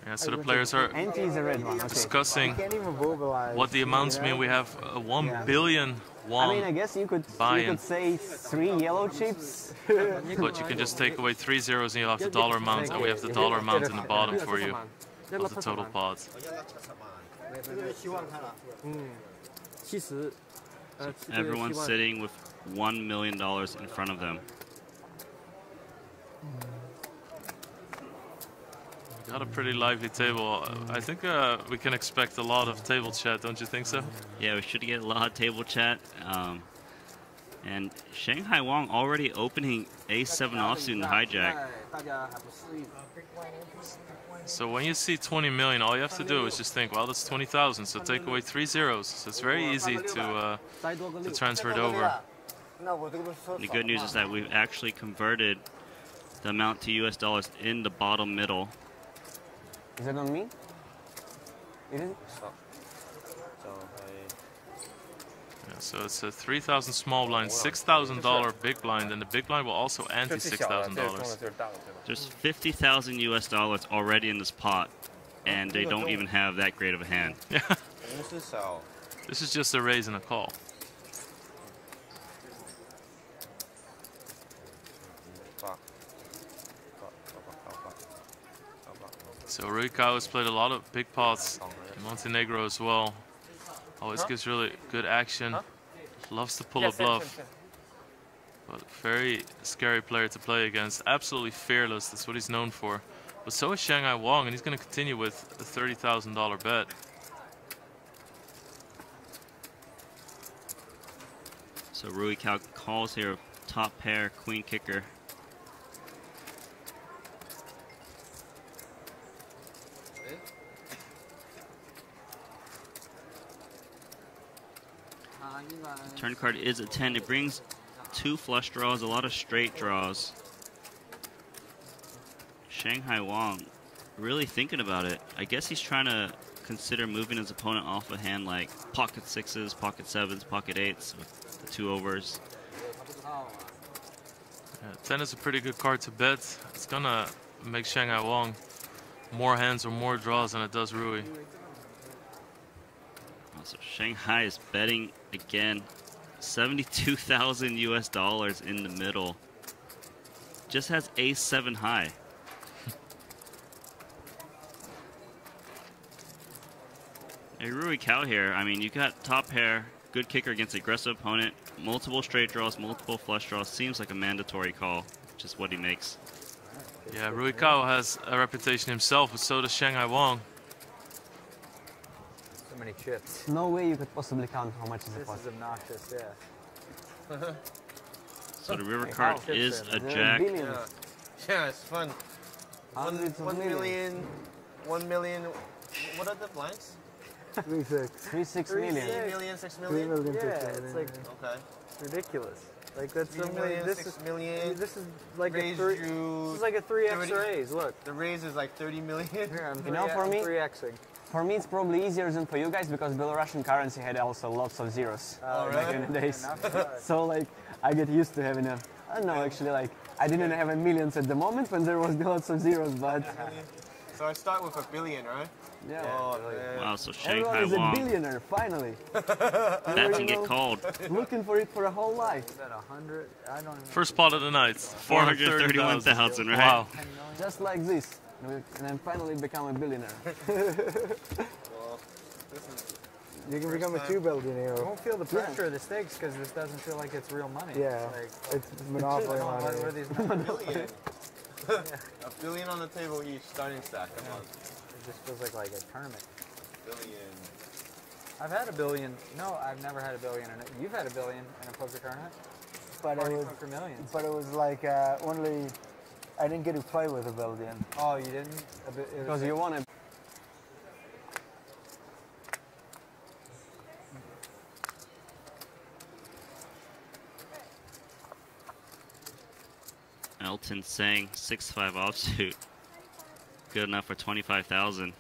Yeah, so the players are discussing what the amounts mean. We have 1 billion won. I mean, I guess you could say 3 yellow chips. But you can just take away 3 zeros and you'll have the dollar amount, and we have the dollar amount in the bottom for you of the total pods. Everyone's sitting with $1 million in front of them. Got a pretty lively table. I think we can expect a lot of table chat, don't you think so? Yeah, we should get a lot of table chat. And Shanghai Wang already opening A7 offsuit in the hijack. So when you see 20 million, all you have to do is just think, well, that's 20,000, so take away 3 zeros. So it's very easy to transfer it over. The good news is that we've actually converted the amount to US dollars in the bottom middle. Is it on me? It is? Yeah, so it's a 3,000 small blind, $6,000 big blind, and the big blind will also ante $6,000. There's 50,000 US dollars already in this pot, and they don't even have that great of a hand. Yeah. This is just a raise and a call. So Ruikao has played a lot of big pots in Montenegro as well. Always gives really good action. Loves to pull a bluff. But very scary player to play against. Absolutely fearless. That's what he's known for. But so is Shanghai Wang, and he's going to continue with a $30,000 bet. So Ruikao calls here, top pair, queen kicker. Turn card is a 10. It brings 2 flush draws, a lot of straight draws. Shanghai Wang really thinking about it. I guess he's trying to consider moving his opponent off a hand like pocket 6s, pocket 7s, pocket 8s with the 2 overs. Yeah, 10 is a pretty good card to bet. It's gonna make Shanghai Wang more hands or more draws than it does Rui. So Shanghai is betting again. 72,000 US dollars in the middle. Just has A7 high. Hey, Ruikao here. I mean, you got top pair, good kicker against aggressive opponent, multiple straight draws, multiple flush draws. Seems like a mandatory call, which is what he makes. Yeah, Ruikao has a reputation himself, but so does Shanghai Wang. Many chips. No way you could possibly count how much is the pot. This is obnoxious, yeah. So the river card is a jack. Yeah, it's fun. 1 million, 1 million. What are the blinds? 3-6 million. 3 million, 6 million? 3 million, yeah, it's like ridiculous. Like that's 3 million, 6 million. This is like a 3. This is like a 3x raise. Look, the raise is like 30 million. Here, I'm you know, for me, 3xing. For me, it's probably easier than for you guys because Belarusian currency had also lots of zeros back in the days. So like, I get used to having a. I don't know, actually, like I didn't have a millions at the moment when there was lots of zeros, but. So I start with a billion, right? Yeah. Oh, wow, so Shanghai Everyone is Wang. a billionaire, finally. That can get called. Looking for it for a whole life. Is that 100? I don't even First pot of the night. 431,000, right? Wow. Just like this. And then finally become a billionaire. You can become a 2-billionaire. You won't feel the pressure of the stakes because this doesn't feel like it's real money. Yeah, it's monopoly money. What are these billion. A billion on the table each, starting stack. Come on. It just feels like a tournament. Billion. I've had a billion. No, I've never had a billion. You've had a billion in a poker tournament. But it was like only. I didn't get to play with a billion. Oh, you didn't? Because you won it. Elton saying 6-5 offsuit. Good enough for 25,000.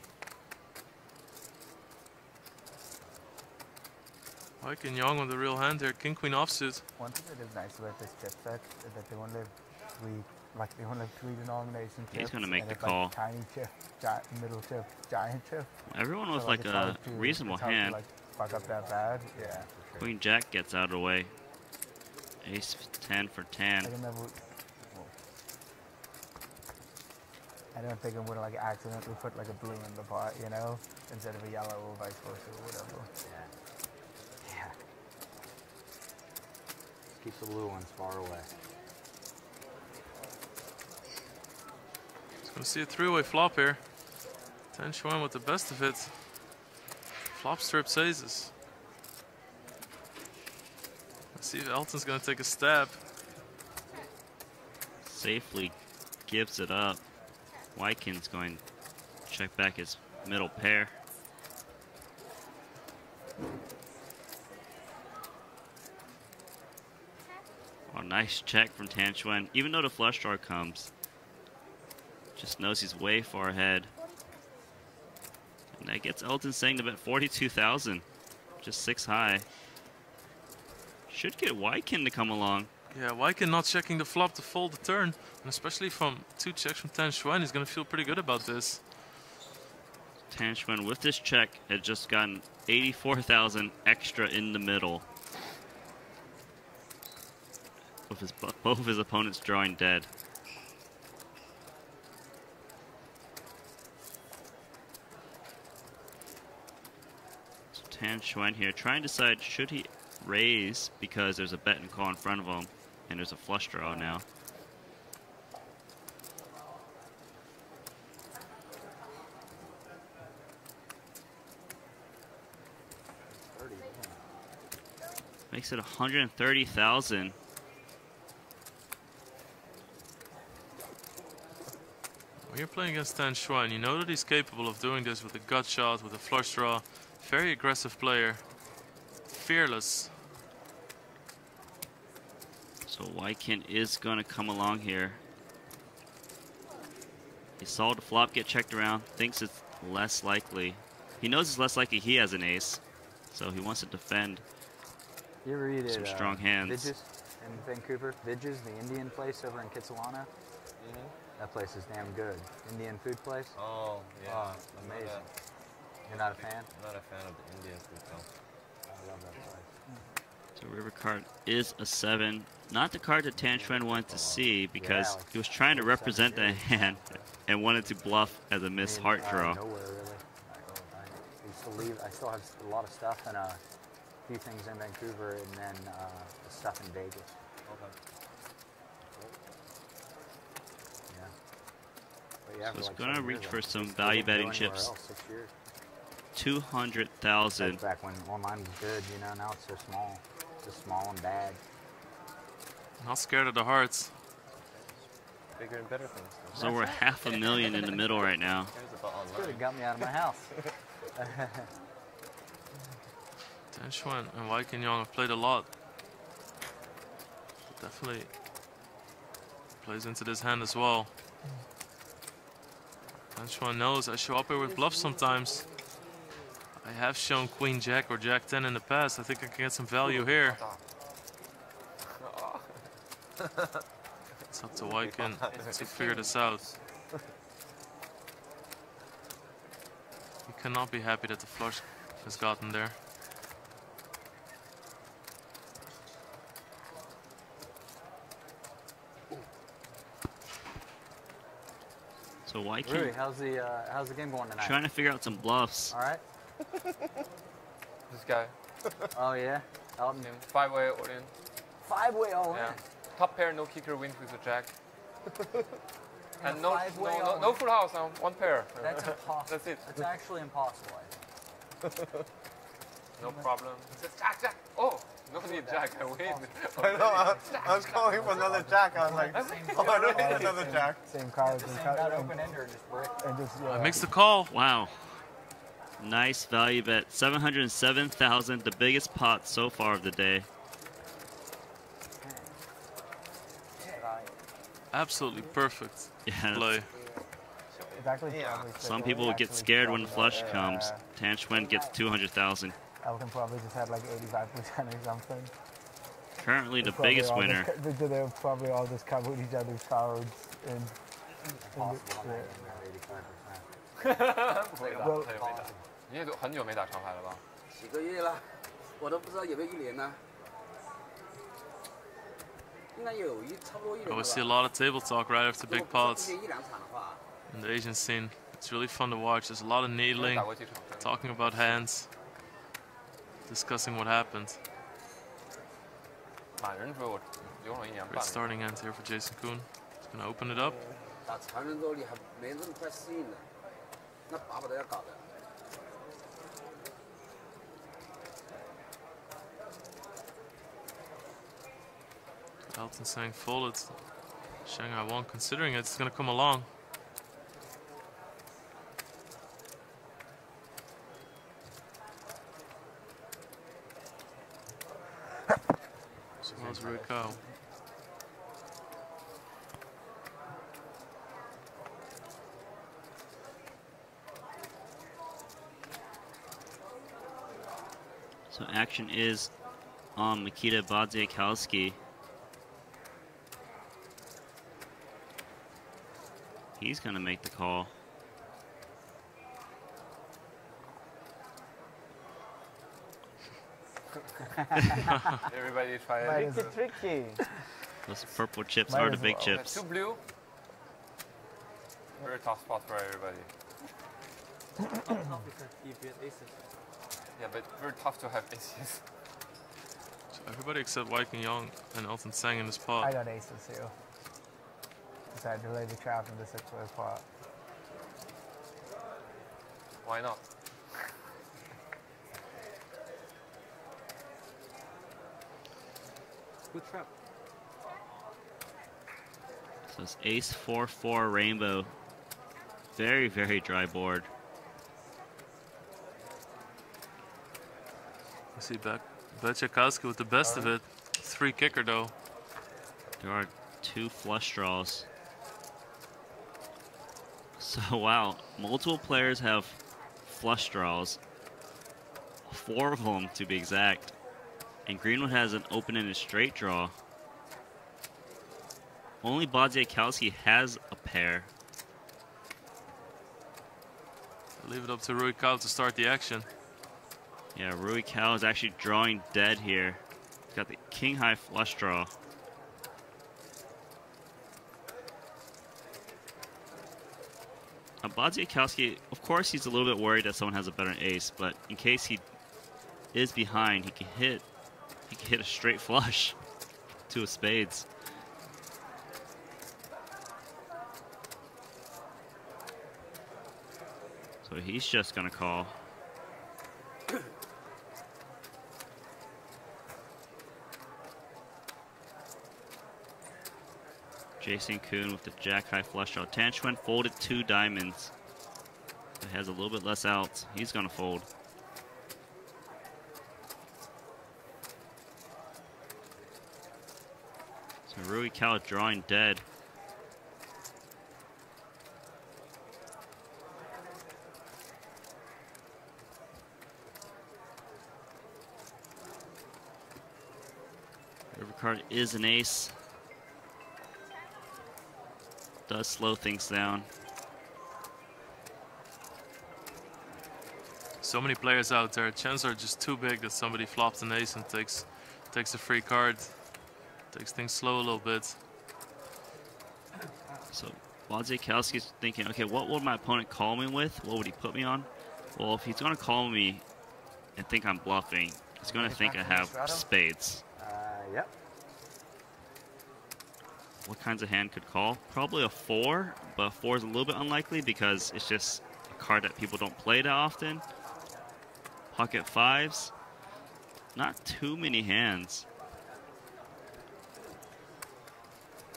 Mike and Young with the real hand there. King Queen offsuit. One thing that is nice about this chip set is that they only have 3 like they want like 3 denomination chips. He's gonna make the like, call. Tiny chip, middle chip, giant chip. Everyone with So, like a reasonable hand. To, like, fuck up that bad. Yeah. Queen Jack gets out of the way. Ace 10 for tan. I don't think I'm gonna like accidentally put like a blue in the pot, you know, instead of a yellow or vice versa or whatever. Yeah. Yeah. Keep the blue ones far away. Just gonna see a three-way flop here. Tan Xuan with the best of it. Flop strips aces. Let's see if Elton's gonna take a stab. Safely gives it up. Wykin's going to check back his middle pair. Oh, nice check from Tan Xuan. Even though the flush draw comes, just knows he's way far ahead. And that gets Elton saying to bet 42,000, just 6 high. Should get Wykin to come along. Yeah, Wykin not checking the flop to fold the turn, and especially from 2 checks from Tan Xuan, he's gonna feel pretty good about this. Tan Xuan with this check had just gotten 84,000 extra in the middle. With both of his opponents drawing dead. So Tan Xuan here trying to decide, should he raise because there's a bet and call in front of him and there's a flush draw now. Makes it 130,000. When you're playing against Tan Xuan, you know that he's capable of doing this with a gut shot, with a flush draw. Very aggressive player. Fearless. So Wykin is going to come along here. He saw the flop get checked around, thinks it's less likely. He knows it's less likely he has an ace, so he wants to defend. You ever eat some strong hands. Vidges in Vancouver? Vidges, the Indian place over in Kitsilano? That place is damn good. Indian food place. Oh, yeah. Oh, amazing. You're not a fan? Not a fan of the Indian food, though. I love that place. So river card is a 7. Not the card that Tan Xuan wanted to see because he was trying to represent the hand and wanted to bluff as a missed heart draw. Nowhere, really. I used to leave. I still have a lot of stuff and a few things in Vancouver and then the stuff in Vegas. Okay. So it's going to reach for some value betting chips. 200,000. Back when online was good, you know, now it's so small. Just small and bad. Not scared of the hearts. Bigger and better things. So we're $500,000 in the middle right now. It got me out of my house. Tan Xuan and Wykin Young have played a lot. Definitely plays into this hand as well. Tan Xuan knows I show up here with bluffs sometimes. I have shown Queen Jack or Jack 10 in the past. I think I can get some value here. It's up to Wykin to figure this out. He cannot be happy that the flush has gotten there. So Wykin Rui, how's the game going tonight? trying to figure out some bluffs. All right. This guy. Oh yeah. Elton. 5-way all in. 5-way all in. Top pair, no kicker wins with a jack. And no five-way no full house on 1 pair. That's impossible. That's it. That's actually impossible. No problem. Just jack. Oh, no need jack. I win. I know. I was calling for another jack. I was like, oh, I don't need another jack. Same card. Got open ender and just brick. And just, I makes the call. Wow. Nice value bet. 707,000, the biggest pot so far of the day. Absolutely perfect play. Some people would get scared when the flush comes. Tan Xuan gets 200,000. Elton probably just had like 85% or something. currently the biggest winner. They'll probably all just cover each other's cards. And well, 你也很久没打长牌了吧？几个月了，我都不知道有没有1年呢。应该有差不多1年了吧。 We see a lot of table talk right after big pots in the Asian scene. It's really fun to watch. There's a lot of needling, talking about hands, discussing what happened. 满人桌我游了1年 Great 半。 starting end here for Jason Kuhn. He's gonna open it up. 打常人桌你还没那么快适应呢，那把都要搞的。 Elton saying folded. Shanghai won, considering it's gonna come along. So how's Rico? So action is on Mikita Badziakowski. He's going to make the call. Everybody try it. Tricky. Those purple chips are the big chips. 2 blue. Very tough spot for everybody. Yeah, but very tough to have aces. So everybody except Wai King Yong and Elton Sang in this I pot. got aces too. Decided to lay the trap in the 6-way pot. Why not? Good trap. So it's ace 4-4 rainbow. Very, very dry board. You see Badziakowski with the best of it. 3 kicker though. There are 2 flush draws. So wow, multiple players have flush draws. 4 of them to be exact. And Greenwood has an open-ended straight draw. Only Badziakowski has a pair. I'll leave it up to Rui Kao to start the action. Yeah, Rui Kao is actually drawing dead here. He's got the king-high flush draw. Badziakowski, of course, he's a little bit worried that someone has a better ace, but in case he is behind, he can hit a straight flush to a spades. So he's just gonna call. Jason Kuhn with the jack-high flush draw. Tan Xuan folded 2 diamonds. It has a little bit less outs. He's gonna fold. So Rui Kao drawing dead. River card is an ace. Does slow things down. So many players out there. Chances are just too big that somebody flops an ace and takes a free card. Takes things slow a little bit. So Badziakowski's thinking, okay, what would my opponent call me with? What would he put me on? Well, if he's gonna call me and think I'm bluffing, he's gonna think I have spades. Yep. What kinds of hand could call? Probably a 4, but 4 is a little bit unlikely because it's just a card that people don't play that often. Pocket 5s. Not too many hands.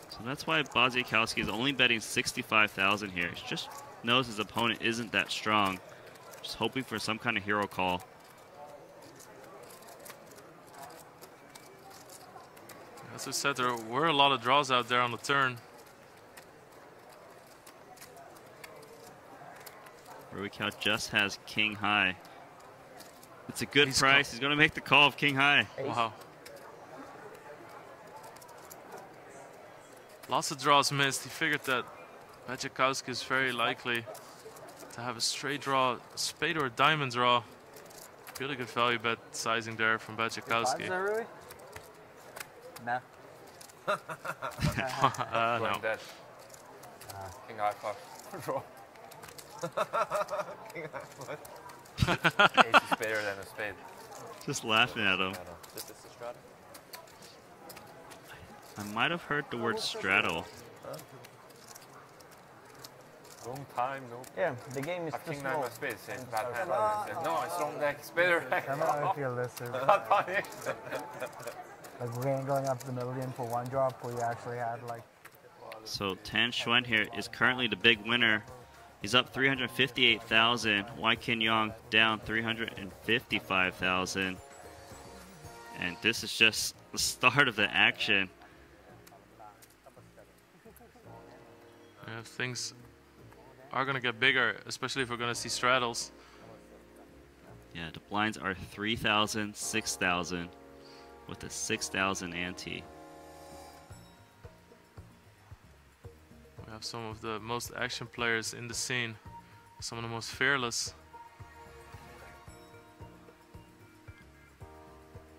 So that's why Badziakowski is only betting 65,000 here. He just knows his opponent isn't that strong. Just hoping for some kind of hero call. As I said, there were a lot of draws out there on the turn. Rui Kao just has king high. It's a good price. He's going to make the call of king high. Wow. Lots of draws missed. He figured that Bajikowski is very likely to have a straight draw, spade or a diamond draw. Really good value bet sizing there from Bajikowski. Really? No. No. Dead. King high five. Draw. King high five. Ace is better than a spade. Just laughing at him. This is the straddle. I might have heard the word straddle. Long time, no. Yeah, the game is I too king nine small. my spade. Says bad hand. No, it's wrong deck. It's better deck. I know I feel this. Like we ain't going up the million for one drop. We actually had like. So Tan Xuan here is currently the big winner. He's up 358,000. Wai Kin Yong down 355,000. And this is just the start of the action. Yeah, things are going to get bigger, especially if we're going to see straddles. Yeah, the blinds are 3,000, 6,000 with a 6,000 ante. We have some of the most action players in the scene, some of the most fearless.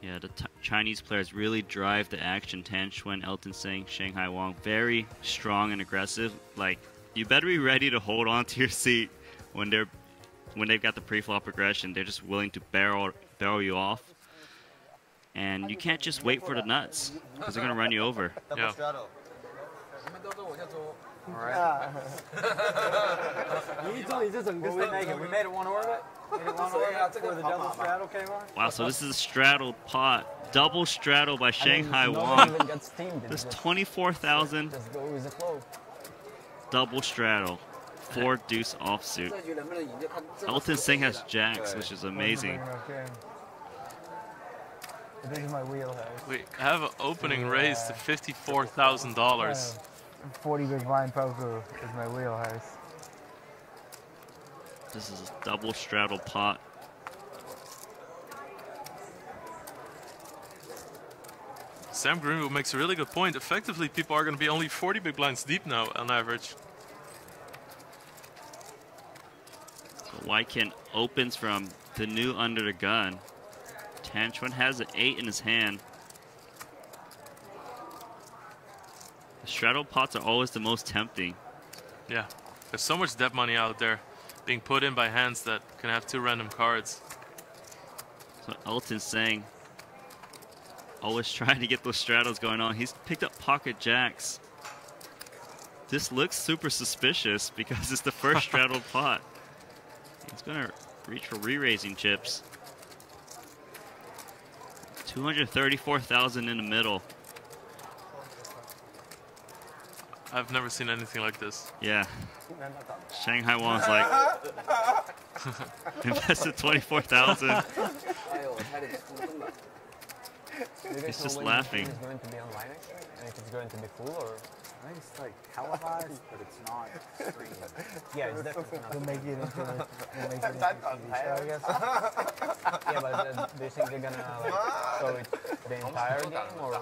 Yeah, the Chinese players really drive the action. Tan Xuan, Elton Seng, Shanghai Wang, very strong and aggressive. Like, you better be ready to hold on to your seat when they've got the pre-flop aggression. They're just willing to barrel you off, and you can't just wait for the nuts because they're gonna run you over. Yeah. All right. We made it one orbit. Before the double straddle came on. Wow, so this is a straddle pot. Double straddle by Shanghai Wang. There's 24,000. Just go with the flow. Double straddle. 4 deuce offsuit. Elton Seng has jacks, which is amazing. This is my wheelhouse. We have an opening raise to $54,000. 40 big blind poker is my wheelhouse. This is a double straddle pot. Sam Greenwood makes a really good point. Effectively, people are going to be only 40 big blinds deep now on average. So Wai Kin opens from the new under the gun. Tan Xuan has an 8 in his hand. The straddle pots are always the most tempting. Yeah, there's so much debt money out there being put in by hands that can have 2 random cards. So Elton's saying, always trying to get those straddles going on. He's picked up pocket jacks. This looks super suspicious because it's the first straddled pot. He's gonna reach for re-raising chips. 234,000 in the middle. I've never seen anything like this. Yeah. Shanghai Wang's like invested 24,000. He's just laughing. It's going to be online actually, and if it's going to be full or. I think it's like televised, but it's not streamed. Yeah, it's definitely not. We'll make it into a TV show, I guess. Yeah, but do you think they're gonna like show it the entire game or?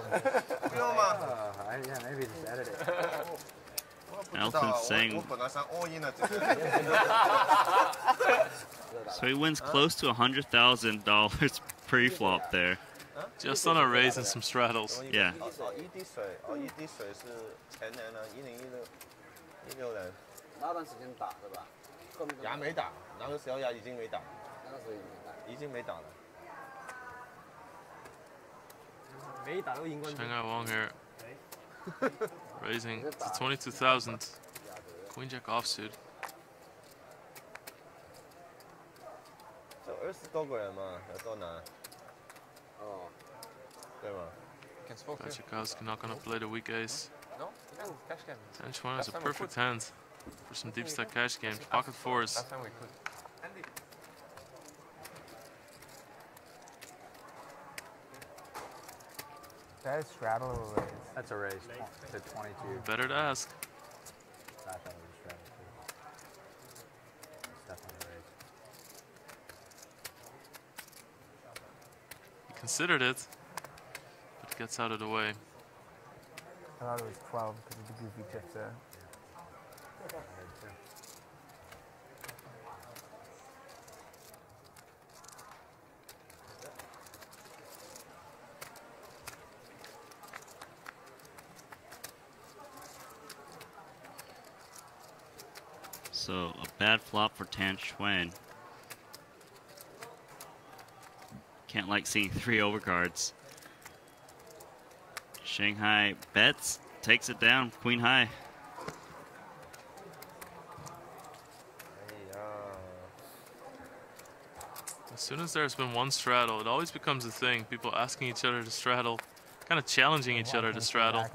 Yeah, maybe just edit it. Elton's saying. So he wins close to $100,000 pre-flop there. Just on a raise and some straddles. Yeah. 那段时间打的吧？牙没打，那个时候牙已经没打，已经没打了。 Shanghai Wang here. Raising to 22,000. Queen Jack offsuit. 就20多个人嘛，有多难？哦，对吗？ Bajikowski not gonna play the weak ace. No, cash game. Tan Xuan is a perfect hand for some deep stack cash games. Pocket fours. Last time we could. That is straddle or raise? That's a raise to 22. Better to ask. I thought it was a straddle too. It's definitely a raise. He considered it, but gets out of the way. I thought it was 12 because of the goofy chips there. So a bad flop for Tan Xuan. Can't like seeing 3 overcards. Shanghai bets, takes it down, queen high. As soon as there's been one straddle, it always becomes a thing. People asking each other to straddle, kind of challenging each other to straddle.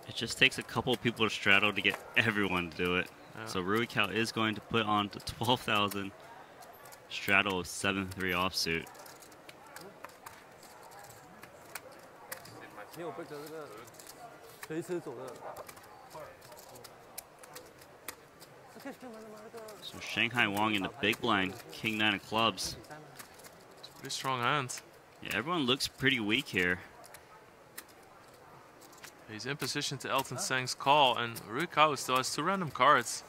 It just takes a couple of people to straddle to get everyone to do it. Yeah. So Rui Cao is going to put on to 12,000. Straddle of 7-3 offsuit. So Shanghai Wong in the big blind, king 9 of clubs. It's a pretty strong hand. Yeah, everyone looks pretty weak here. He's in position to Elton Seng's call, and Rui Cao still has 2 random cards.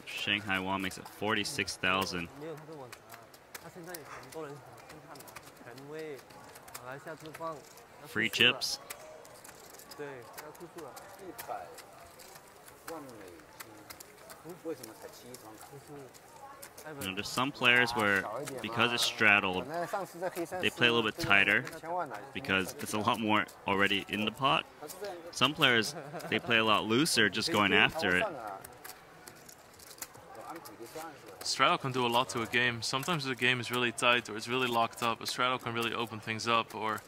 Shanghai Wong makes it 46,000. Free chips. You know, there's some players where, because it's straddled, they play a little bit tighter because it's a lot more already in the pot. Some players, they play a lot looser, just going after it. Straddle can do a lot to a game. Sometimes the game is really tight or it's really locked up. A straddle can really open things up, or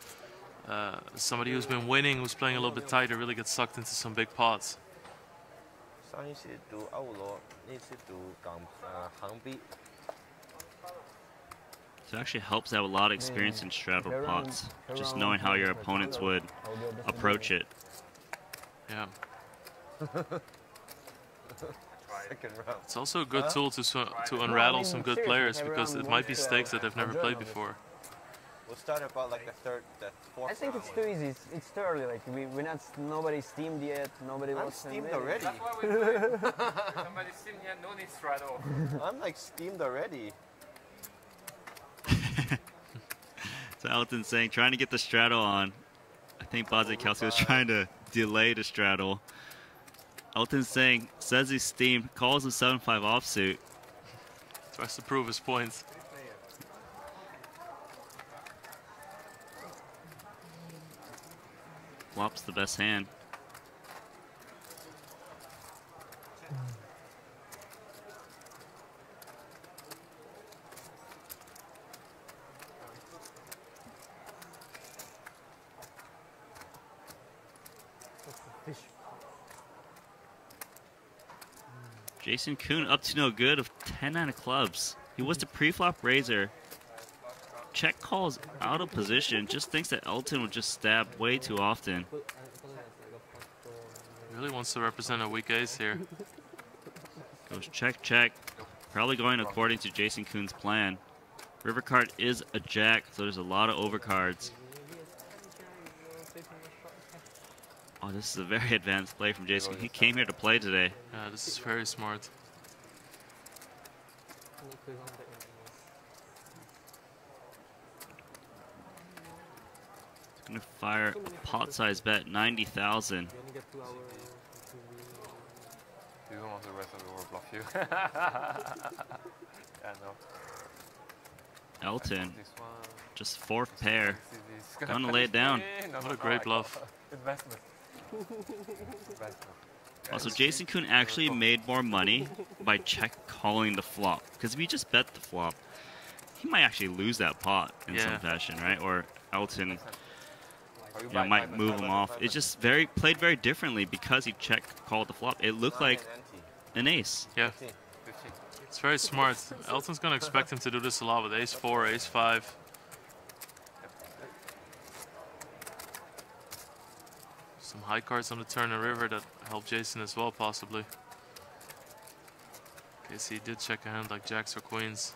somebody who's been winning, who's playing a little bit tighter, really gets sucked into some big pots. So it actually helps to have a lot of experience in straddled pots, just knowing how your opponents would approach it. Yeah. It's also a good tool to unrattle some good players, because it might be stakes that they've never played before. We'll start about like the fourth. I think it's too easy. It's too early. Like nobody steamed yet. Nobody was steamed already. That's why we do it. Somebody steamed yet. No need straddle. I'm like steamed already. So Elton's saying, trying to get the straddle on. I think Bazi Kelsey was trying to delay the straddle. Elton's saying, says he's steamed, calls a 7-5 offsuit. Tries to prove his points. Flop's the best hand. Jason Kuhn up to no good of 10-9 of clubs. He was the pre-flop raiser. Check calls out of position, just thinks that Elton would just stab way too often. Really wants to represent a weak ace here. Goes check, check. Probably going according to Jason Kuhn's plan. River card is a jack, so there's a lot of overcards. Oh, this is a very advanced play from Jason. He came here to play today. Yeah, this is very smart. He's gonna fire a pot size bet, 90,000. You don't want the rest of the world bluff you. Yeah, no. Elton, just 4th pair. Gonna lay it down. What a great bluff. Investment. Also, Jason Kuhn actually made more money by check calling the flop. Because if he just bet the flop, he might actually lose that pot in some fashion, right? Or Elton might move him off. It's just played very differently because he check called the flop. It looked like an ace. Yeah. It's very smart. Elton's going to expect him to do this a lot with ace-4, ace-5. Some high cards on the turn and river that help Jason as well, possibly. In case he did check a hand like jacks or queens.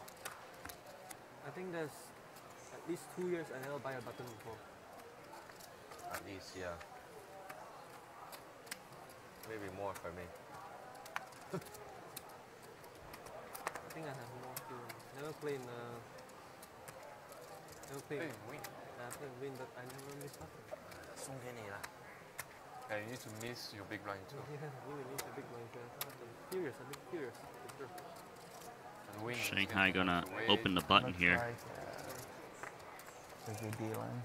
I think there's at least 2 years I never buy a button before. At least, yeah. Maybe more for me. I think I have more too. Never play in never play Hey, win. I play win, but I never miss button. 送给你了。 Yeah, you need to miss your big blind too. Yeah, really miss a big one. Curious, a bit curious. For sure. And win. Shanghai gonna open the button here. Like you're dealing,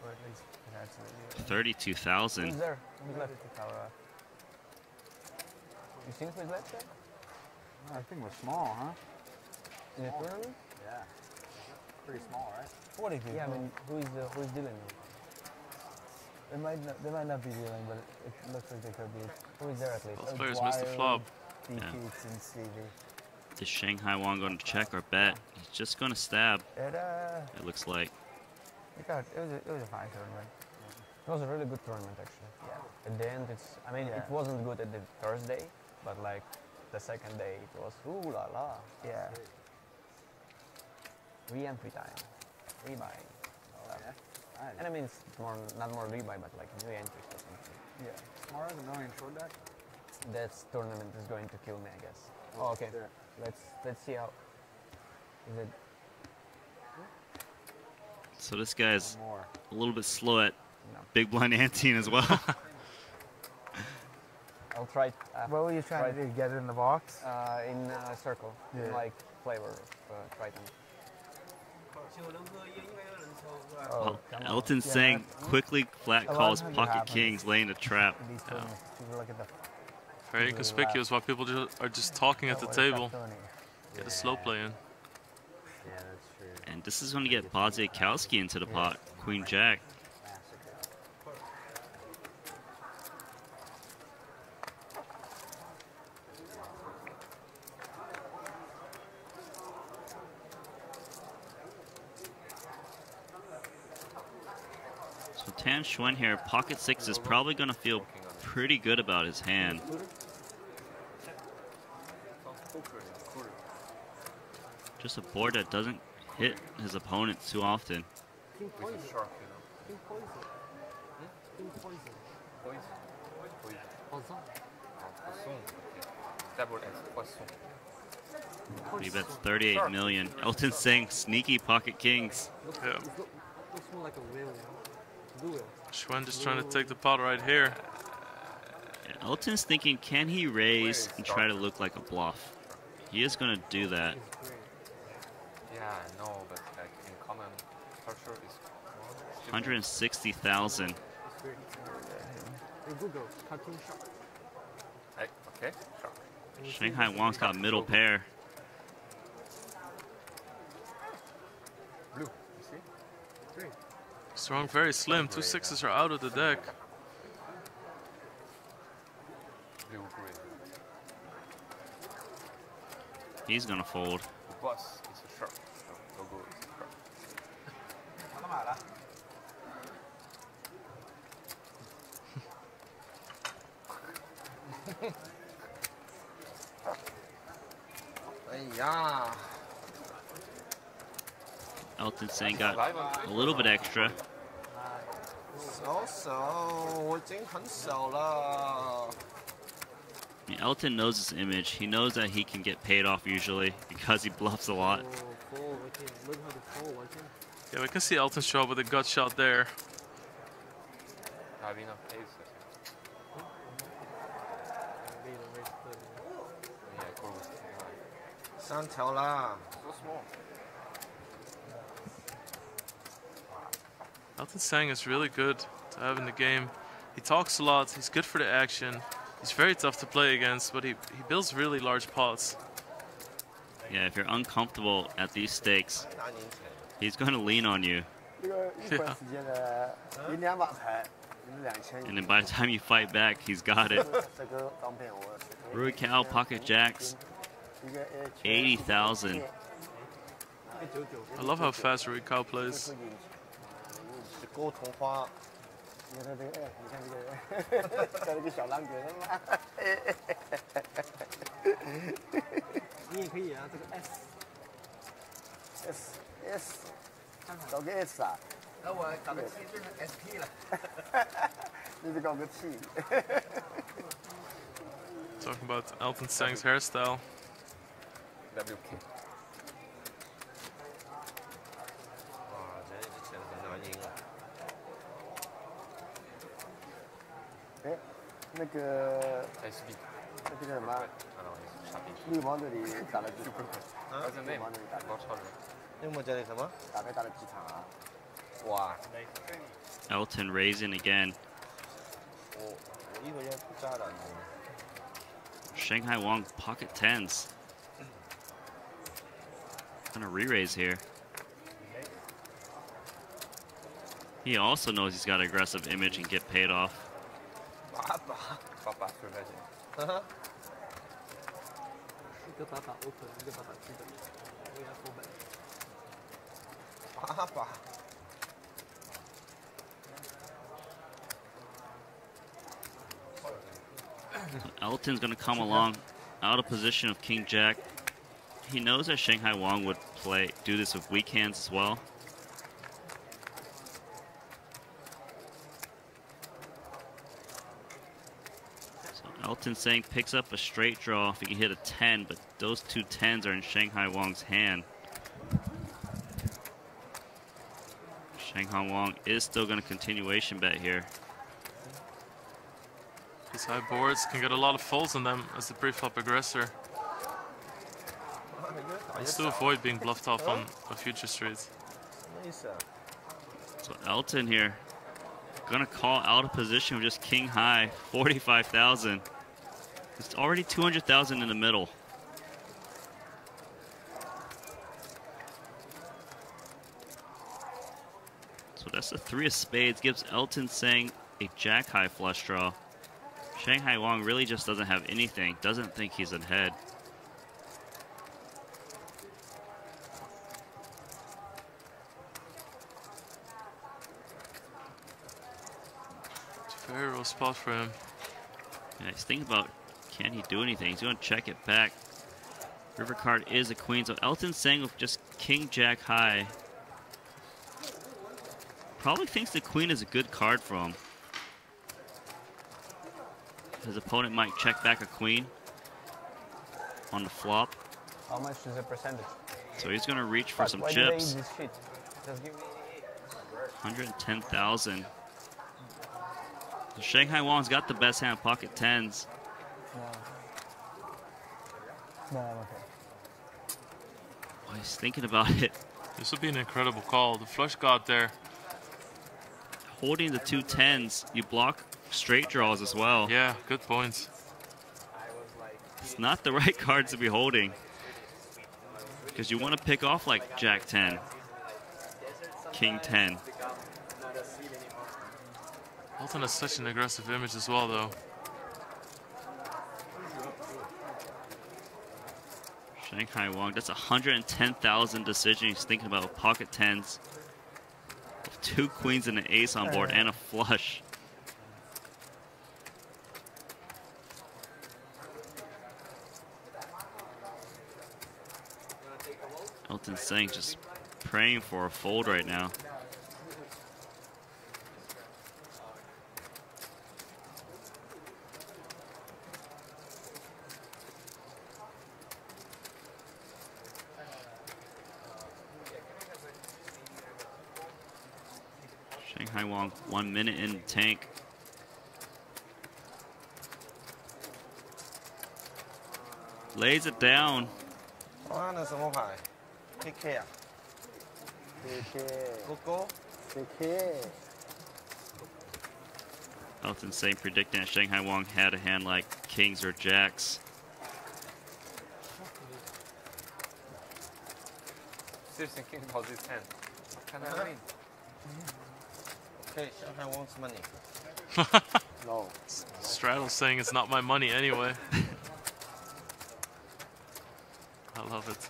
or at least potentially. 32,000. Who's there? Who's left? You seen who's left there? I think we're small, huh? In the tournament? Yeah. Pretty small, right? 40 people. Yeah, I mean, who's dealing with? They might not be dealing, but it looks like they could be. Who is there at least? Both players missed the flop. Defeats and Stevie. Is Shanghai Wang going to check or bet? He's just going to stab. It Looks like. it was a fine tournament. It was a really good tournament, actually. Yeah. At the end, I mean, it wasn't good at the first day, but like the second day, it was ooh la la. Yeah. Re-entry time. Rebuy. And I mean, it's not more rebuy, but like new entries or something. Yeah. Tomorrow the million short deck. That tournament is going to kill me, I guess. Oh, okay. Yeah. Let's see how. Is it? So this guy's More. a little bit slow at No. big blind anteing as well. I'll try. What were you trying to do? Get it in the box? In a circle, Yeah. in like flavor of Triton. Well, come on. Elton Yeah, Sang quickly flat a lot calls of times it pocket happens. kings, laying a trap. In these tournaments, people look at the Very inconspicuous while people are just talking at the table. Get a slow play in. Yeah, that's true. And this is going to get Bodzikowski into the pot. Queen Jack. So Tan Xuan here, pocket six is probably going to feel pretty good about his hand. Just a board that doesn't hit his opponent too often. With a shark, you know. Poisson. Double S, poisson. He bets 38 million. Elton Sang, sneaky pocket kings. Yeah. Looks more like a whale. Xuan just trying to take the pot right here. And Elton's thinking, can he raise and try to look like a bluff? He is going to do that. Yeah, I know, but like in common culture is 160,000. Hey, Google, cartoon shark. Hey, okay, shark. Shanghai Wang's got middle pair. Blue, you see? Strong, very slim. 2 sixes are out of the deck. Blue, green. He's going to fold. The boss is a shark. So go is a shark. Yeah. Elton Sang got a little bit extra. 我已经很少了。 I mean, Elton knows his image. He knows that he can get paid off usually because he bluffs a lot. Yeah, we can see Elton show up with a gut shot there. I have enough ace, I think. Yeah, I call with 3條啦。 so small. Elton Sang is really good to have in the game. He talks a lot. He's good for the action. He's very tough to play against, but he builds really large pots. Yeah, if you're uncomfortable at these stakes, 8年前。 he's going to lean on you. 呢個呢時間演200牌，演2000。 And then by the time you fight back, he's got it. 這個當片我。 Rui Cao, pocket jacks, 80,000. I love how fast Rui Cao plays. 高同花。你看這個，你看這個，在那個小浪點嘛。你也可以啊，這個 S。S， 搞个 S 啊？那我搞个 T 变成 SP 了。你得搞个 T。Talking about Elton Seng's hairstyle. WK。哇，这钱很难赢啊。哎，那个 SB， 那个叫什么？绿毛这里打了几场？啊？绿毛这里打了。老超人。绿毛这里什么？打了几场啊？哇 Elton raising again. 我以为要炸了呢。Shanghai Wong pocket tens. Gonna re-raise here. He also knows he's got an aggressive image and get paid off. 爸爸是外景。一个爸爸 open， 一个爸爸基本，我也4本。爸爸。Elton's gonna come along out of position of King Jack. He knows that Shanghai Wong would do this with weak hands as well. So Elton Seng picks up a straight draw if he can hit a 10, but those 2 10s are in Shanghai Wong's hand. Shanghai Wong is still going to continuation bet here. These high boards can get a lot of folds on them as the pre-flop aggressor. Wants to avoid being bluffed off on a future street. So Elton here, gonna call out of position with just king high, 45,000. It's already 200,000 in the middle. So that's the 3 of spades, gives Elton Seng a jack high flush draw. Shanghai Wong really just doesn't have anything, doesn't think he's ahead. It's a very real spot for him. Yeah, he's thinking about, can he do anything? He's going to check it back. River card is a queen, so Elton Seng with just king jack high. Probably thinks the queen is a good card for him. His opponent might check back a queen on the flop. How much is the percentage? So he's going to reach for some Why chips. Did they eat this shit? Just give me 110,000. So Shanghai Wong's got the best hand, pocket tens. No, I'm okay. Oh, he's thinking about it. This would be an incredible call. The flush got there. Holding the 2 10s, you block straight draws as well. Yeah, good points. It's not the right cards to be holding, because you want to pick off like Jack 10, King 10. Elton has such an aggressive image as well, though. Shanghai Wong, that's 110,000 decision he's thinking about with pocket tens. With 2 queens and an ace on board and a flush. Elton Seng just praying for a fold right now. Shanghai Wong, 1 minute in the tank. Lays it down. 哇，那什么牌 ？KK 啊 KK. 勾勾 KK. Elton Seng predicting that Shanghai Wong had a hand like kings or jacks. Seriously thinking about this hand. Can I win? Okay, Shanghai wants money. No. Straddle's saying it's not my money anyway. I love it.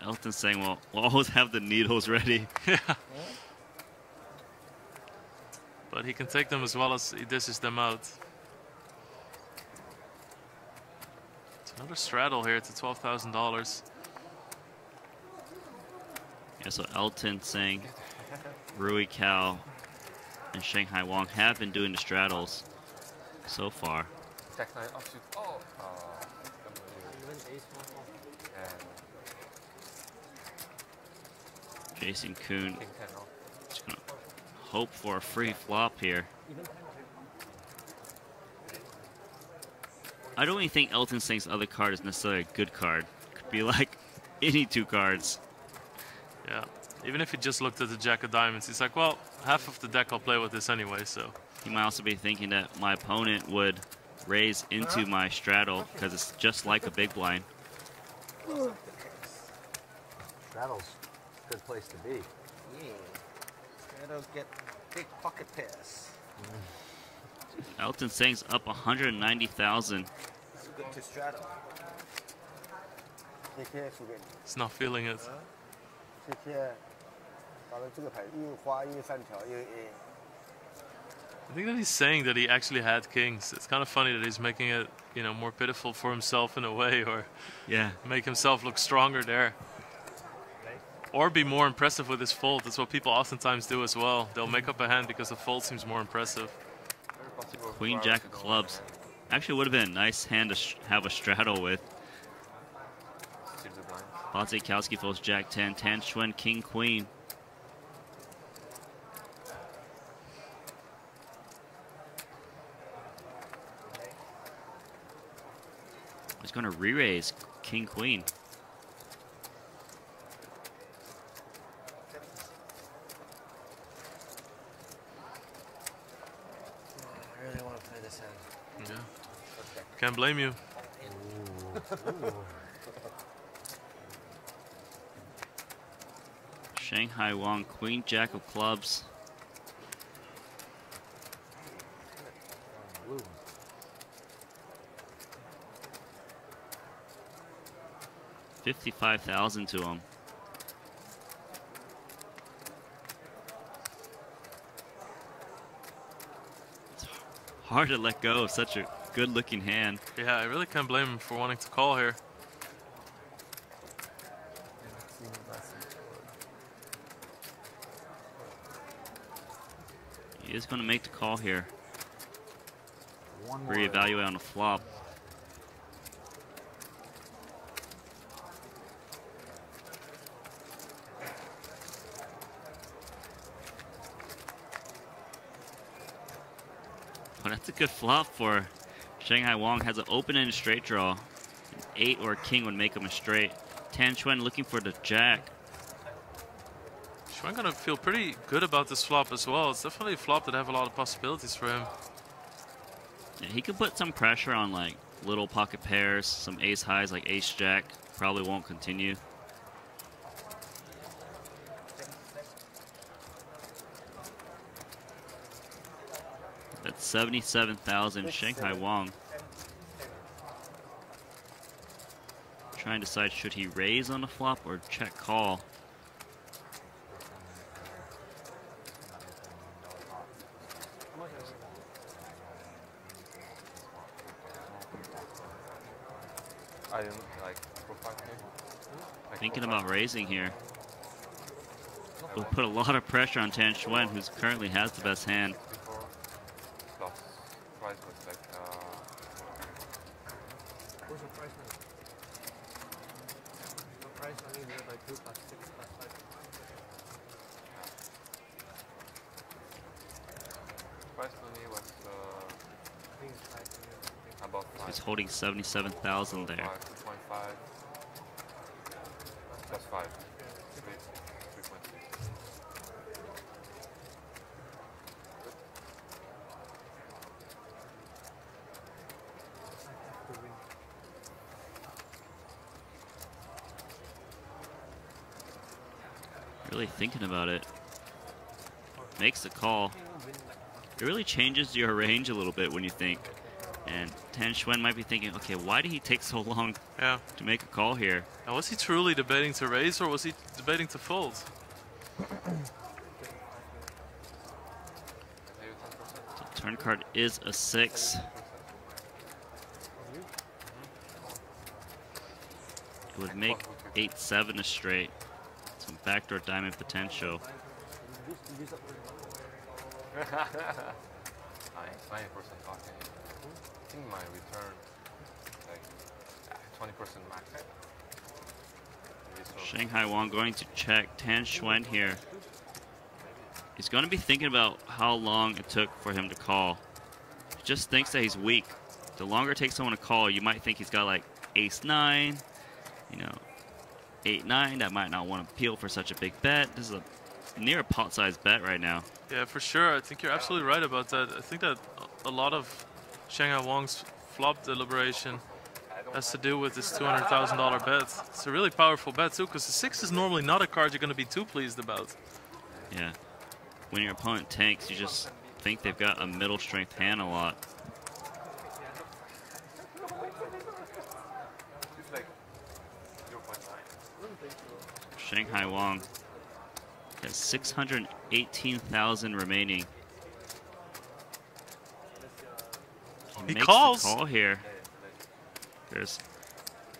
Elton Seng will always have the needles ready. Yeah. But he can take them as well as he dishes them out. It's another straddle here to $12,000. Yeah, so Elton Singh, Rui Cao, and Shanghai Wang have been doing the straddles so far. Jack 9 offsuit. Oh. Jason Kuhn King 10 off. just gonna hope for a free flop here. I don't even think Elton Singh's other card is necessarily a good card. Could be like any two cards. Yeah, even if he just looked at the Jack of Diamonds, he's like, well, half of the deck I'll play with this anyway, so. He might also be thinking that my opponent would raise into my straddle because it's just like a big blind. Straddle's a good place to be. Yeah. Straddles get big pocket pairs. Elton Singh's up 190,000. It's good to straddle. He's not feeling it. I think that he's saying that he actually had kings. It's kind of funny that he's making it, you know, more pitiful for himself in a way, or yeah, make himself look stronger there. Or be more impressive with his fold. That's what people oftentimes do as well. They'll make up a hand because the fold seems more impressive. Queen Jack of clubs. Actually would have been a nice hand to have a straddle with. Kowski folds Jack 10, Tan Xuan King Queen. He's going to re-raise King Queen. I really want to play this hand. Yeah. Can't blame you. Shanghai Wang, Queen Jack of clubs. $55,000 to him. It's hard to let go of such a good-looking hand. Yeah, I really can't blame him for wanting to call here. He is going to make the call here. Reevaluate on the flop. But that's a good flop for Shanghai Wang. Has an open-ended straight draw. An 8 or a king would make him a straight. Tan Xuan looking for the jack. Xuan gonna feel pretty good about this flop as well. It's definitely a flop that have a lot of possibilities for him. Yeah, he could put some pressure on like little pocket pairs, some ace highs like ace jack. Probably won't continue. That's 77,000. Shanghai Wang trying to decide, should he raise on the flop or check call? I didn't like Thinking about raising here. Will put a lot of pressure on Tan Xuan, who currently has the best hand. Price was like What's the price now? The price only there like 2 + 6 + 5. price only was I think it's 5 something. about 5. He's holding 77,000 there. 2.5 plus 5. 3.6. Really thinking about it. Makes the call. It really changes your range a little bit when you think. And Tan Xuan might be thinking, okay, why did he take so long to make a call here? Now, was he truly debating to raise or was he debating to fold? So turn card is a 6. It would make 8-7 a straight. So backdoor diamond potential. 90% talking. I think my return like 20% max. Shanghai Wang going to check Tan Xuan here. He's going to be thinking about how long it took for him to call. He just thinks that he's weak. The longer it takes someone to call, you might think he's got like ace-9, you know, 8-9. That might not want to peel for such a big bet. This is a near a pot-sized bet right now. Yeah, for sure. I think you're absolutely right about that. I think that a lot of Shanghai Wang's flop deliberation has to do with this $200,000 bet. It's a really powerful bet too, because the 6 is normally not a card you're going to be too pleased about. Yeah. When your opponent tanks, you just think they've got a middle strength hand a lot. Shanghai Wang has 618,000 remaining. He makes calls. The call here. There's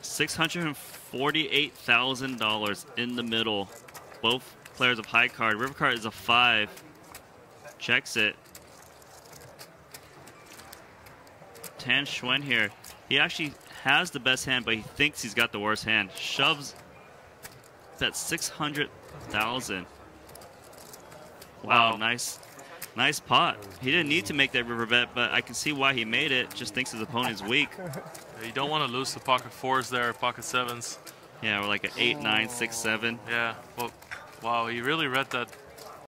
$648,000 in the middle. Both players of high card. River card is a 5. Checks it. Tan Xuan here. He actually has the best hand, but he thinks he's got the worst hand. Shoves that 600,000. Wow, nice pot. He didn't need to make that river bet, but I can see why he made it. Just thinks his opponent is weak. You don't want to lose the pocket 4s there, pocket 7s. Yeah, or like an 8, 9, 6, 7. Yeah, well, wow, he really read that